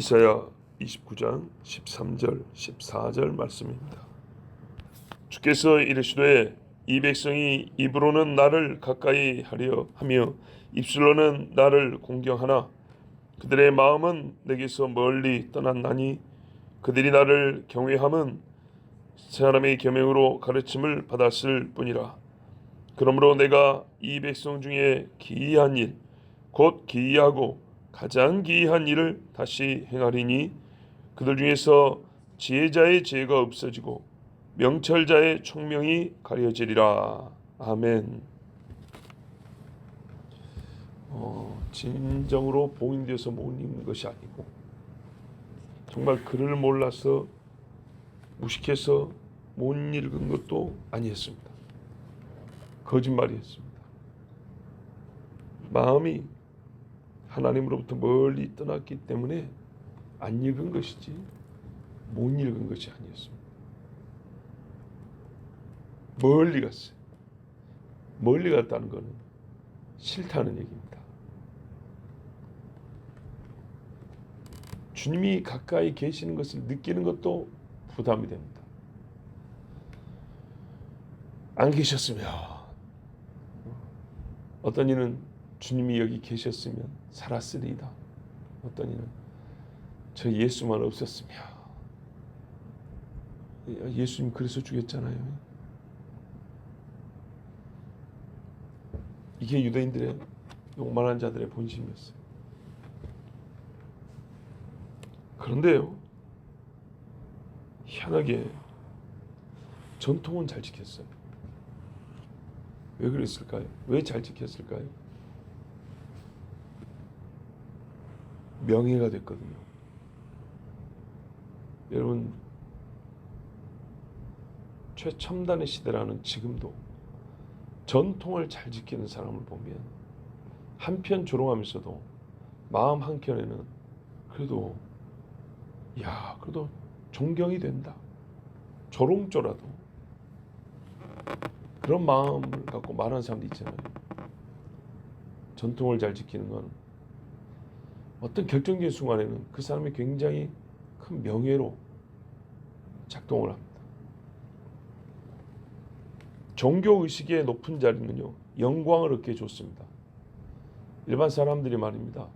이사야 29장 13절 14절 말씀입니다. 주께서 이르시되 이 백성이 입으로는 나를 가까이 하려 하며 입술로는 나를 공경하나 그들의 마음은 내게서 멀리 떠났나니 그들이 나를 경외함은 사람의 계명으로 가르침을 받았을 뿐이라. 그러므로 내가 이 백성 중에 기이한 일 곧 기이하고 가장 기이한 일을 다시 행하리니 그들 중에서 지혜자의 지혜가 없어지고 명철자의 총명이 가려지리라. 아멘. 진정으로 봉인되어서 못 읽는 것이 아니고 정말 글을 몰라서 무식해서 못 읽은 것도 아니었습니다. 거짓말이었습니다. 마음이 하나님으로부터 멀리 떠났기 때문에 안 읽은 것이지 못 읽은 것이 아니었습니다. 멀리 갔어요. 멀리 갔다는 것은 싫다는 얘기입니다. 주님이 가까이 계시는 것을 느끼는 것도 부담이 됩니다. 안 계셨으면, 어떤 이는 주님이 여기 계셨으면 살았으리이다. 어떤 이는 저 예수만 없었으면, 예수님 그래서 죽였잖아요. 이게 유대인들의 욕만한 자들의 본심이었어요. 그런데요, 희한하게 전통은 잘 지켰어요. 왜 그랬을까요? 왜 잘 지켰을까요? 명예가 됐거든요. 여러분, 최첨단의 시대라는 지금도 전통을 잘 지키는 사람을 보면 한편 조롱하면서도 마음 한켠에는 그래도 그래도 존경이 된다. 조롱조라도 그런 마음을 갖고 말하는 사람도 있잖아요. 전통을 잘 지키는 건 어떤 결정적인 순간에는 그 사람이 굉장히 큰 명예로 작동을 합니다. 종교의식의 높은 자리는요, 영광을 얻게 해줬습니다. 일반 사람들이 말입니다.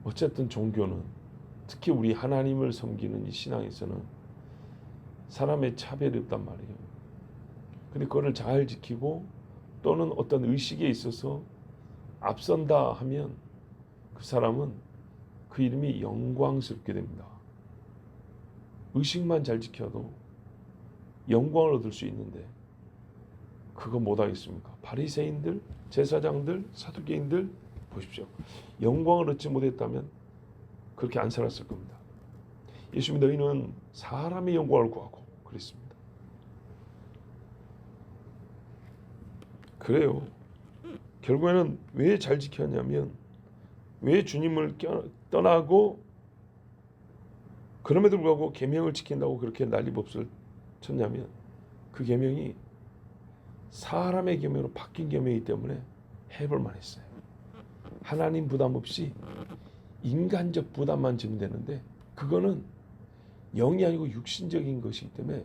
어쨌든 종교는, 특히 우리 하나님을 섬기는 이 신앙에서는 사람의 차별이 없단 말이에요. 근데 그거를 잘 지키고 또는 어떤 의식에 있어서 앞선다 하면 그 사람은 그 이름이 영광스럽게 됩니다. 의식만 잘 지켜도 영광을 얻을 수 있는데 그거 못하겠습니까? 바리새인들, 제사장들, 사두개인들 보십시오. 영광을 얻지 못했다면 그렇게 안 살았을 겁니다. 예수님, 너희는 사람의 영광을 구하고 그랬습니다. 그래요. 결국에는 왜 잘 지켰냐면, 왜 주님을 떠나고 그럼에도 불구하고 계명을 지킨다고 그렇게 난리법석을 쳤냐면, 그 계명이 사람의 계명으로 바뀐 계명이기 때문에 해볼 만했어요. 하나님 부담 없이 인간적 부담만 지면 되는데 그거는 영이 아니고 육신적인 것이기 때문에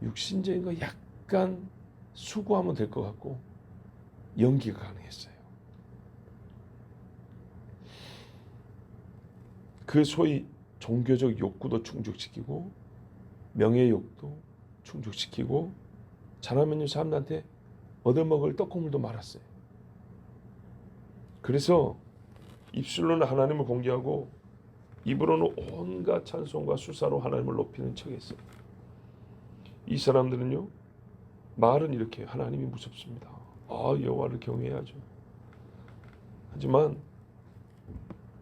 육신적인 거 약간 수고하면 될 것 같고 연기가 가능했어요. 그 소위 종교적 욕구도 충족시키고 명예욕도 충족시키고 잘하면 사람들한테 얻어먹을 떡고물도 말았어요. 그래서 입술로는 하나님을 공개하고 입으로는 온갖 찬송과 수사로 하나님을 높이는 척했어요. 이 사람들은요, 말은 이렇게 해요. 하나님이 무섭습니다. 여호와를 경외해야죠. 하지만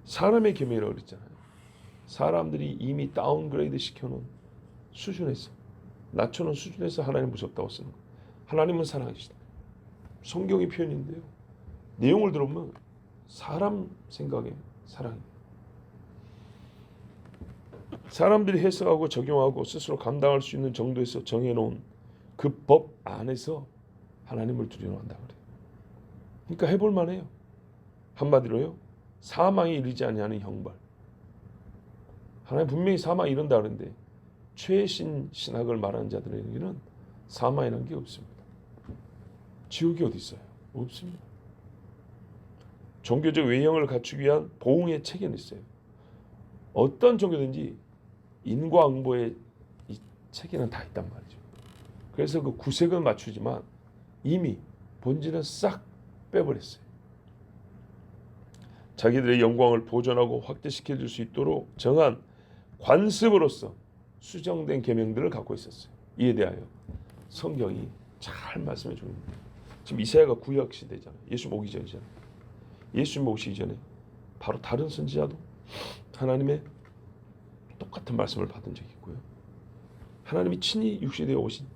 사람의 계명이라고 그랬잖아요. 사람들이 이미 다운그레이드 시켜놓은 수준에서, 낮춰놓은 수준에서 하나님 무섭다고 쓰는 거예요. 하나님은 사랑이시다. 성경의 표현인데요, 내용을 들어보면 사람 생각에 사랑입니다. 사람들이 해석하고 적용하고 스스로 감당할 수 있는 정도에서 정해놓은 그 법 안에서 하나님을 두려워한다 그래요. 그러니까 해볼 만해요. 한마디로요, 사망에 이르지 아니하는 형벌. 하나님 분명히 사망에 이른다 그러는데 최신 신학을 말하는 자들에게는 사망이라는 게 없습니다. 지옥이 어디 있어요? 없습니다. 종교적 외형을 갖추기 위한 보응의 체계는 있어요. 어떤 종교든지 인과응보의 이 체계는 다 있단 말이죠. 그래서 그 구색은 맞추지만 이미 본질은 싹 빼버렸어요. 자기들의 영광을 보존하고 확대시켜 줄 수 있도록 정한 관습으로서 수정된 계명들을 갖고 있었어요. 이에 대하여 성경이 잘 말씀해 주고 있습니다. 지금 이사야가 구약 시대잖아요. 예수님 오기 전이잖아요. 예수님 오시기 전에 바로 다른 선지자도 하나님의 똑같은 말씀을 받은 적이 있고요. 하나님이 친히 육신에 오신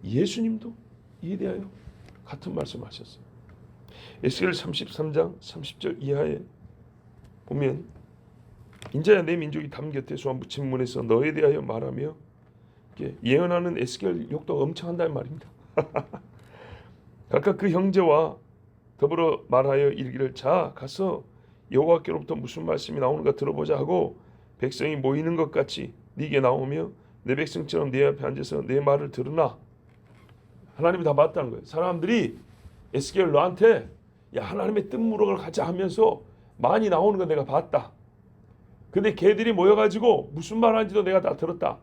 예수님도 이에 대하여 같은 말씀을 하셨어요. 에스겔 33장 30절 이하에 보면 인자야 내 민족이 담 곁에 소한 붙인 문에서 너에 대하여 말하며 예언하는 에스겔 욕도 엄청 한다는 말입니다. 각각 그 형제와 더불어 말하여 이르기를 자 가서 여호와께로부터 무슨 말씀이 나오는가 들어보자 하고 백성이 모이는 것 같이 네게 나오며 내 백성처럼 네 앞에 앉아서 내 말을 들으나. 하나님이 다 봤다는 거예요. 사람들이 에스겔 너한테 야 하나님의 뜻무럭을 가자 하면서 많이 나오는 거 내가 봤다. 근데 걔들이 모여가지고 무슨 말 하는지도 내가 다 들었다.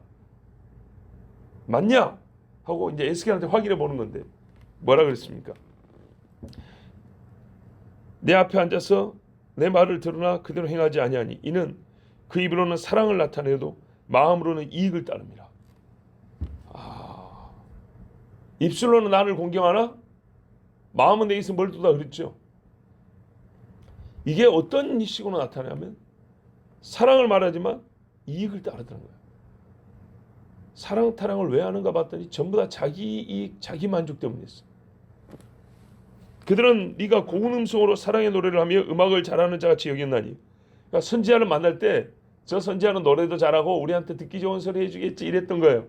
맞냐? 하고 이제 에스겔한테 확인해 보는 건데 뭐라 그랬습니까? 내 앞에 앉아서 내 말을 들으나 그대로 행하지 아니하니 이는 그 입으로는 사랑을 나타내도 마음으로는 이익을 따릅니다. 입술로는 나를 공경하나 마음은 내게서 멀도다 그랬죠. 이게 어떤 식으로 나타나냐면 사랑을 말하지만 이익을 따르더라는 거예요. 사랑 타령을 왜 하는가 봤더니 전부 다 자기 이익, 자기 만족 때문이었어요. 그들은 네가 고운 음성으로 사랑의 노래를 하며 음악을 잘하는 자같이 여겼나니. 그러니까 선지자를 만날 때 저 선지자는 노래도 잘하고 우리한테 듣기 좋은 소리 해주겠지 이랬던 거예요.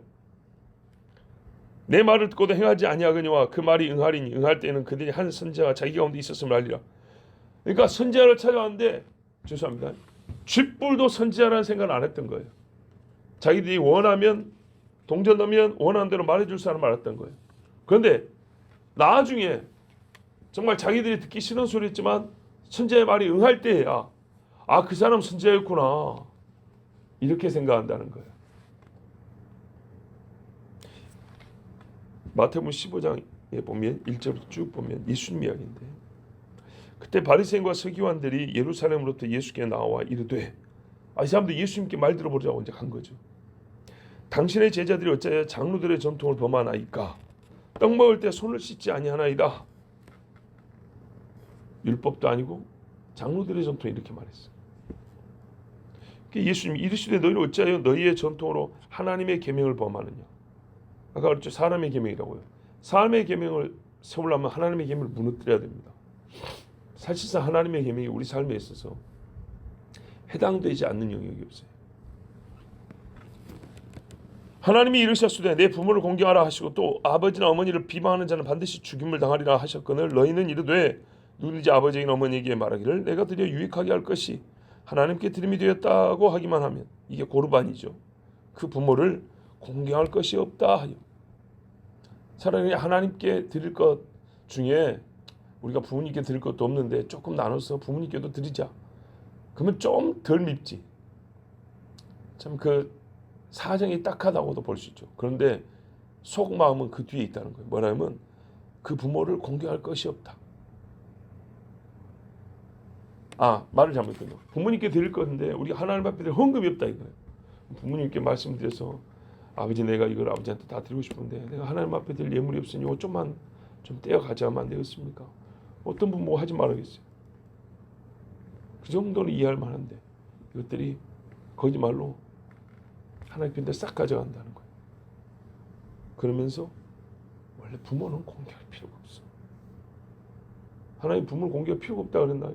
내 말을 듣고도 행하지 아니하거니와 그 말이 응하리니 응할 때는 그들이 한 선지자가 자기 가운데 있었음을 알리라. 그러니까 선지자를 찾아왔는데 죄송합니다. 쥐뿔도 선지자라는 생각을 안 했던 거예요. 자기들이 원하면 동전하면 원하는 대로 말해줄 사람을 알았던 거예요. 그런데 나중에 정말 자기들이 듣기 싫은 소리였지만 선지자의 말이 응할 때야 그 사람 선지자였구나 이렇게 생각한다는 거예요. 마태복음 15장에 보면 1절부터 쭉 보면 예수님 이야기인데 그때 바리새인과 서기관들이 예루살렘으로부터 예수께 나와 이르되 이 사람들 예수님께 말 들어보자고 이제 간 거죠. 당신의 제자들이 어찌하여 장로들의 전통을 범하나이까? 떡 먹을 때 손을 씻지 아니하나이다. 율법도 아니고 장로들의 전통 이렇게 말했어요. 예수님이 이르시되 너희는 어찌하여 너희의 전통으로 하나님의 계명을 범하느냐. 아까 그랬죠. 사람의 계명이라고요. 사람의 계명을 세우려면 하나님의 계명을 무너뜨려야 됩니다. 사실상 하나님의 계명이 우리 삶에 있어서 해당되지 않는 영역이 없어요. 하나님이 이르셨으되 내 부모를 공경하라 하시고 또 아버지나 어머니를 비방하는 자는 반드시 죽임을 당하리라 하셨거늘 너희는 이르되 누구든지 아버지나 어머니에게 말하기를 내가 드려 유익하게 할 것이 하나님께 드림이 되었다고 하기만 하면 이게 고르반이죠. 그 부모를 공경할 것이 없다 하여. 차라리 하나님께 드릴 것 중에 우리가 부모님께 드릴 것도 없는데 조금 나눠서 부모님께도 드리자. 그러면 좀 덜 밉지. 참 그 사정이 딱하다고도 볼 수 있죠. 그런데 속마음은 그 뒤에 있다는 거예요. 뭐냐면 그 부모를 공경할 것이 없다. 말을 잘못했네요. 부모님께 드릴 건데 우리가 하나님 앞에 드릴 헌금이 없다 이거예요. 부모님께 말씀드려서 아버지 내가 이걸 아버지한테 다 드리고 싶은데 내가 하나님 앞에 드릴 예물이 없으니 이거 좀만 좀 떼어 가져가면 안 되겠습니까? 어떤 부모 하지 말아야겠어요. 그 정도는 이해할 만한데 이것들이 거짓말로 하나님 편데 싹 가져간다는 거예요. 그러면서 원래 부모는 공개할 필요가 없어. 하나님 부모를 공개할 필요가 없다 그랬나요?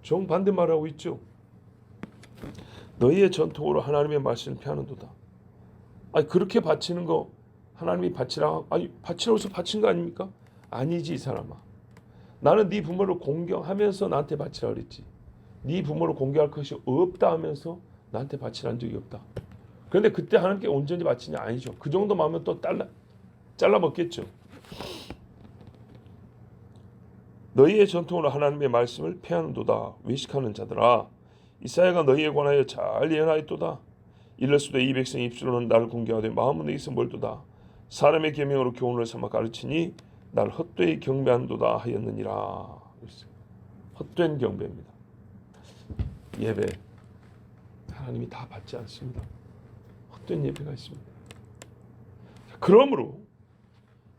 정반대 말하고 있죠. 너희의 전통으로 하나님의 말씀을 피하는도다. 그렇게 바치는 거 하나님이 바치라. 바치라고 해서 바친 거 아닙니까? 아니지 이 사람아. 나는 네 부모를 공경하면서 나한테 바치라 그랬지. 네 부모를 공개할 것이 없다 하면서 나한테 바치란 적이 없다. 그런데 그때 하나님께 온전히 바치냐? 아니죠. 그 정도 마음은 또 잘라 먹겠죠. 너희의 전통으로 하나님의 말씀을 폐하는도다. 외식하는 자들아, 이사야가 너희에 관하여 잘 예언하였도다. 이럴수도 이 백성의 입술로는 나를 공경하되 마음은 너희에서 멀도다. 사람의 계명으로 교훈을 삼아 가르치니 나를 헛되이 경배한도다 하였느니라. 헛된 경배입니다. 예배 하나님이 다 받지 않습니다. 헛된 예배가 있습니다. 그러므로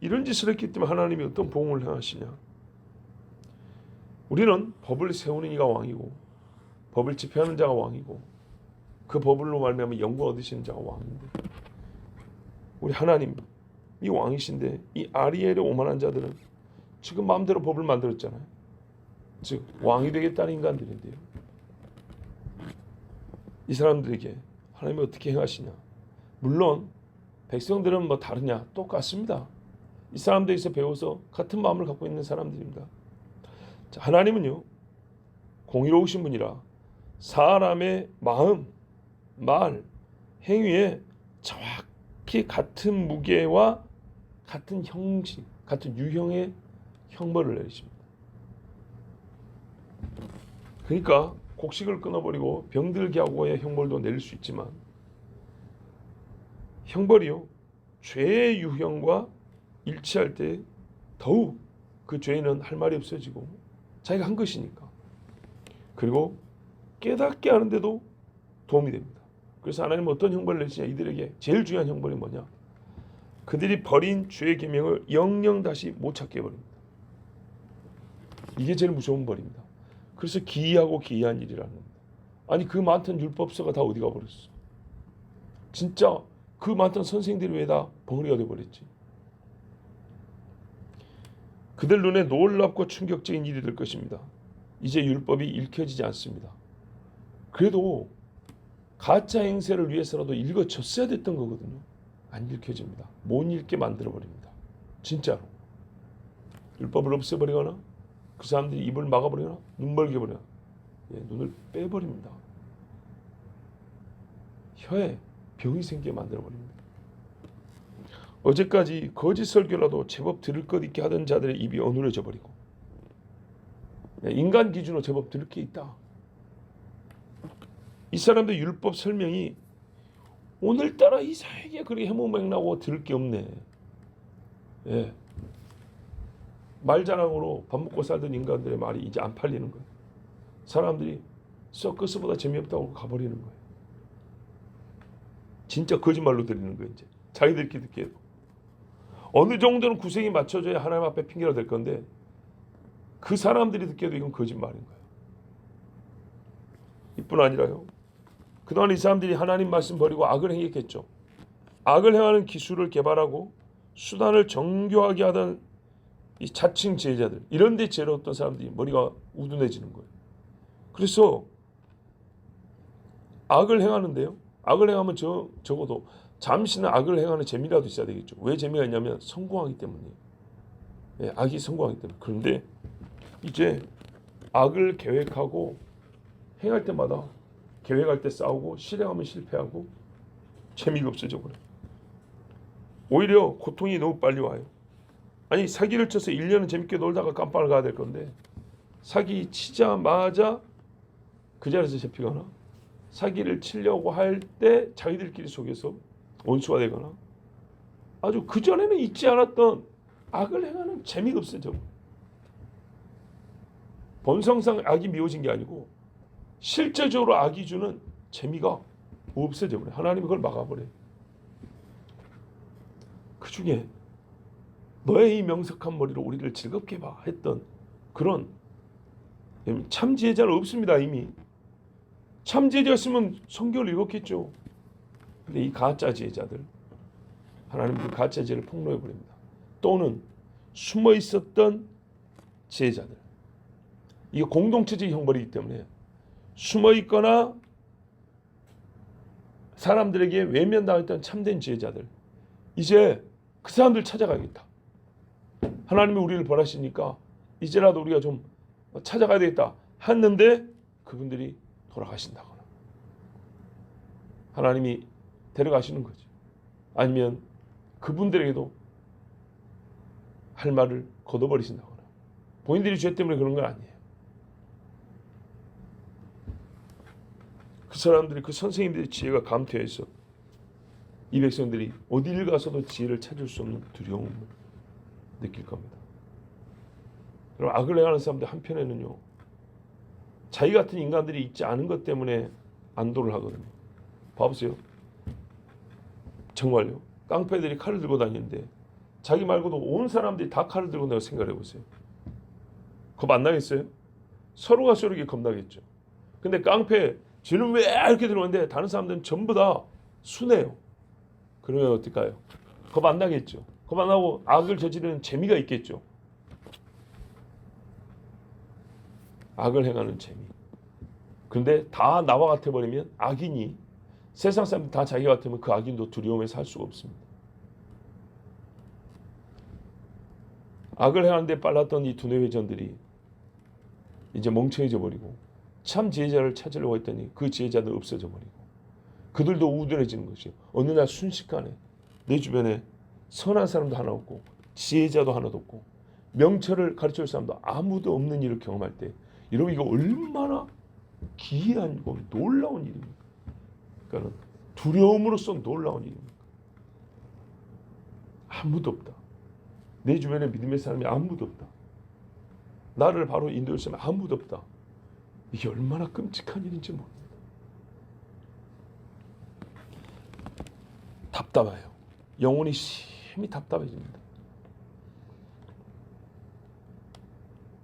이런 짓을 했기 때문에 하나님이 어떤 보응을 행하시냐? 우리는 법을 세우는 이가 왕이고 법을 집행하는 자가 왕이고 그 법을로 말미암아 영광 얻으시는 자가 왕인데, 우리 하나님이 왕이신데 이 아리엘의 오만한 자들은 지금 마음대로 법을 만들었잖아요. 즉 왕이 되겠다는 인간들인데요. 이 사람들에게 하나님이 어떻게 행하시냐? 물론 백성들은 뭐 다르냐? 똑같습니다. 이 사람들에서 배워서 같은 마음을 갖고 있는 사람들입니다. 자, 하나님은요 공의로우신 분이라 사람의 마음, 말, 행위에 정확히 같은 무게와 같은 형식, 같은 유형의 형벌을 내리십니다. 그러니까 곡식을 끊어버리고 병들게 하고의 형벌도 내릴 수 있지만 형벌이요 죄의 유형과 일치할 때 더욱 그 죄인은 할 말이 없어지고 자기가 한 것이니까, 그리고 깨닫게 하는데도 도움이 됩니다. 그래서 하나님은 어떤 형벌을 내시냐? 이들에게 제일 중요한 형벌이 뭐냐? 그들이 버린 죄의 계명을 영영 다시 못 찾게 해버립니다. 이게 제일 무서운 벌입니다. 그래서 기이하고 기이한 일이라는 겁니다. 아니 그 많던 율법서가 다 어디 가버렸어? 진짜 그 많던 선생들이 왜 다 벙어리가 돼버렸지? 그들 눈에 놀랍고 충격적인 일이 될 것입니다. 이제 율법이 읽혀지지 않습니다. 그래도 가짜 행세를 위해서라도 읽어졌어야 됐던 거거든요. 안 읽혀집니다. 못 읽게 만들어버립니다. 진짜로. 율법을 없애버리거나 그 사람들이 입을 막아버리거나 눈 멀게 버리거나 눈을 빼버립니다. 혀에 병이 생기게 만들어버립니다. 어제까지 거짓 설교라도 제법 들을 것 있게 하던 자들의 입이 어눌해져 버리고, 인간 기준으로 제법 들을 게 있다. 이 사람들 율법 설명이 오늘따라 이상하게 그렇게 해모맹나고 들을 게 없네. 예. 말자랑으로 밥 먹고 살던 인간들의 말이 이제 안 팔리는 거예요. 사람들이 서커스보다 재미없다고 가버리는 거예요. 진짜 거짓말로 들리는 거예요. 이제 자기들끼리 듣기에도 어느 정도는 구색이 맞춰져야 하나님 앞에 핑계가 될 건데 그 사람들이 듣기에도 이건 거짓말인 거예요. 이뿐 아니라요, 그동안 이 사람들이 하나님 말씀 버리고 악을 행했겠죠. 악을 행하는 기술을 개발하고 수단을 정교하게 하던 이 자칭 제자들, 이런 데 죄로웠던 사람들이 머리가 우둔해지는 거예요. 그래서 악을 행하는데요, 악을 행하면 적어도 잠시는 악을 행하는 재미라도 있어야 되겠죠. 왜 재미가 있냐면 성공하기 때문이에요. 예, 악이 성공하기 때문에. 그런데 이제 악을 계획하고 행할 때마다 계획할 때 싸우고 실행하면 실패하고 재미가 없어져 버려요. 오히려 고통이 너무 빨리 와요. 아니 사기를 쳐서 1년은 재밌게 놀다가 깜빵을 가야 될 건데 사기 치자마자 그 자리에서 잡히거나 사기를 치려고 할 때 자기들끼리 속에서 원수가 되거나 아주 그전에는 있지 않았던 악을 행하는 재미가 없어져. 본성상 악이 미워진 게 아니고 실제적으로 악이 주는 재미가 없어져 버려요. 하나님이 그걸 막아버려요. 그 중에 너의 이 명석한 머리로 우리를 즐겁게 봐 했던 그런 참 지혜자는 없습니다. 이미 참 지혜자였으면 성경을 읽었겠죠. 근데 이 가짜 지혜자들, 하나님 그 가짜 지혜를 폭로해 버립니다. 또는 숨어 있었던 지혜자들, 이게 공동체적 형벌이기 때문에 숨어 있거나 사람들에게 외면당했던 참된 지혜자들, 이제 그 사람들 찾아가야겠다. 하나님이 우리를 벌하시니까 이제라도 우리가 좀 찾아가야 되겠다 했는데 그분들이 돌아가신다거나 하나님이 데려가시는 거죠. 아니면 그분들에게도 할 말을 걷어버리신다거나 본인들이 죄 때문에 그런 건 아니에요. 그 사람들이 그 선생님들의 지혜가 감퇴해서 이 백성들이 어디를 가서도 지혜를 찾을 수 없는 두려움을 느낄 겁니다. 그럼 악을 행하는 사람들 한편에는요, 자기 같은 인간들이 있지 않은 것 때문에 안도를 하거든요. 봐보세요. 정말요. 깡패들이 칼을 들고 다니는데 자기 말고도 온 사람들이 다 칼을 들고 다니고 생각해 보세요. 겁 안 나겠어요? 서로가 서로에게 겁나겠죠. 근데 깡패 쟤는 왜 이렇게 들어오는데 다른 사람들은 전부 다 순해요. 그러면 어떨까요? 겁 안 나겠죠. 겁 안 나고 악을 저지르는 재미가 있겠죠. 악을 행하는 재미. 그런데 다 나와 같아 버리면 악인이 세상 사람들 다 자기 같으면 그 악인도 두려움에 살 수가 없습니다. 악을 행하는데 빨랐던 이 두뇌 회전들이 이제 멍청해져 버리고 참 지혜자를 찾으려고 했더니 그 지혜자도 없어져 버리고 그들도 우둔해지는 것이요. 어느 날 순식간에 내 주변에 선한 사람도 하나 없고 지혜자도 하나도 없고 명철을 가르칠 사람도 아무도 없는 일을 경험할 때 여러분 이거 얼마나 기이하고 놀라운 일입니까? 그러니까 두려움으로써 놀라운 일입니다. 아무도 없다. 내 주변에 믿음의 사람이 아무도 없다. 나를 바로 인도할 사람이 아무도 없다. 이게 얼마나 끔찍한 일인지 모릅니다. 답답해요. 영혼이 심히 답답해집니다.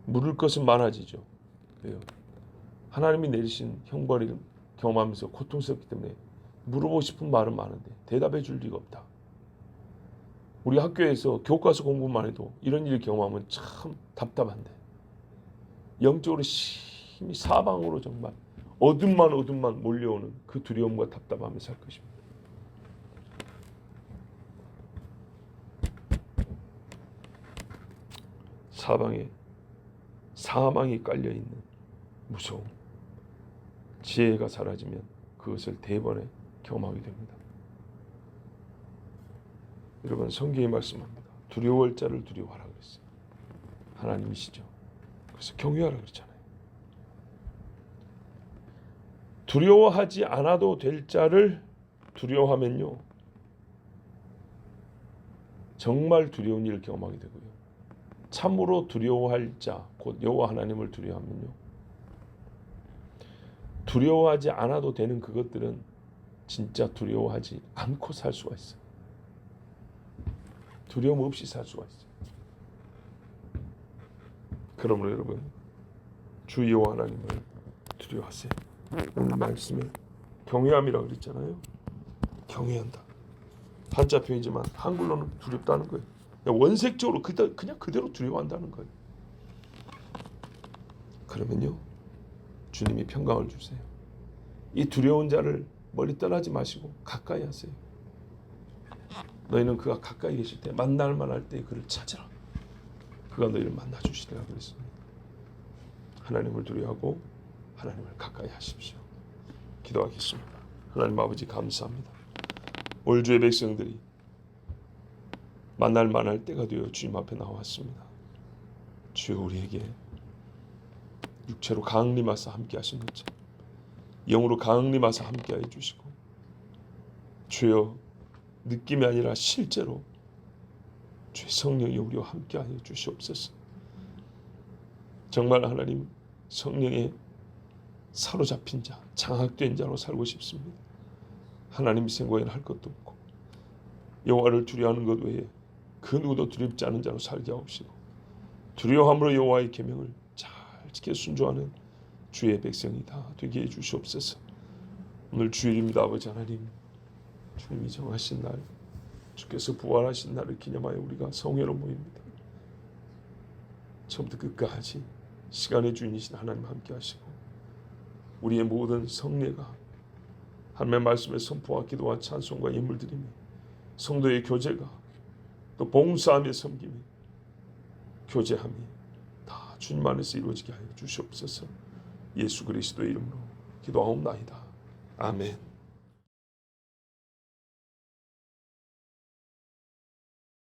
물을 것은 많아지죠. 왜요? 하나님이 내리신 형벌을 경험하면서 고통스럽기 때문에 물어보고 싶은 말은 많은데 대답해 줄 리가 없다. 우리 학교에서 교과서 공부만 해도 이런 일을 경험하면 참 답답한데 영적으로 심히 사방으로 정말 어둠만 몰려오는 그 두려움과 답답함에 살 것입니다. 사방에 사망이 깔려있는 무서움. 지혜가 사라지면 그것을 대번에 경험하게 됩니다. 여러분 성경이 말씀합니다. 두려워할 자를 두려워하라 그랬어요. 하나님이시죠. 그래서 경외하라 그랬잖아요. 두려워하지 않아도 될 자를 두려워하면요. 정말 두려운 일을 경험하게 되고요. 참으로 두려워할 자, 곧 여호와 하나님을 두려워하면요. 두려워하지 않아도 되는 그것들은 진짜 두려워하지 않고 살 수가 있어요. 두려움 없이 살 수가 있어요. 그러므로 여러분 주 여호와 하나님을 두려워하세요. 오늘 말씀에 경외함이라고 그랬잖아요. 경외한다. 한자 표현이지만 한글로는 두렵다는 거예요. 원색적으로 그냥 그대로 두려워한다는 거예요. 그러면요 주님이 평강을 주세요. 이 두려운 자를 멀리 떠나지 마시고 가까이 하세요. 너희는 그가 가까이 계실 때 만날 만할 때 그를 찾으라. 그가 너희를 만나 주시리라 그랬습니다. 하나님을 두려워하고 하나님을 가까이 하십시오. 기도하겠습니다. 하나님 아버지 감사합니다. 올 주의 백성들이 만날 만할 때가 되어 주님 앞에 나왔습니다. 주여 우리에게 육체로 강림하사 함께 하신 것처럼 영으로 강림하사 함께 해 주시고 주여 느낌이 아니라 실제로 주의 성령이 우리와 함께 하여 주시옵소서. 정말 하나님 성령에 사로잡힌 자, 장악된 자로 살고 싶습니다. 하나님 생각에는 할 것도 없고 여호와를 두려워하는 것 외에 그 누구도 두렵지 않은 자로 살게 하옵시고 두려워함으로 여호와의 계명을 잘 지켜 순종하는 주의 백성이 다 되게 해 주시옵소서. 오늘 주일입니다. 아버지 하나님, 주님이 정하신 날, 주께서 부활하신 날을 기념하여 우리가 성회로 모입니다. 처음부터 끝까지 시간의 주인이신 하나님 함께 하시고 우리의 모든 성례가 하나님의 말씀의 선포와 기도와 찬송과 예물드림이 성도의 교제가 또 봉사함의 섬김이 교제함이 다 주님 안에서 이루어지게 하여 주시옵소서. 예수 그리스도의 이름으로 기도하옵나이다. 아멘.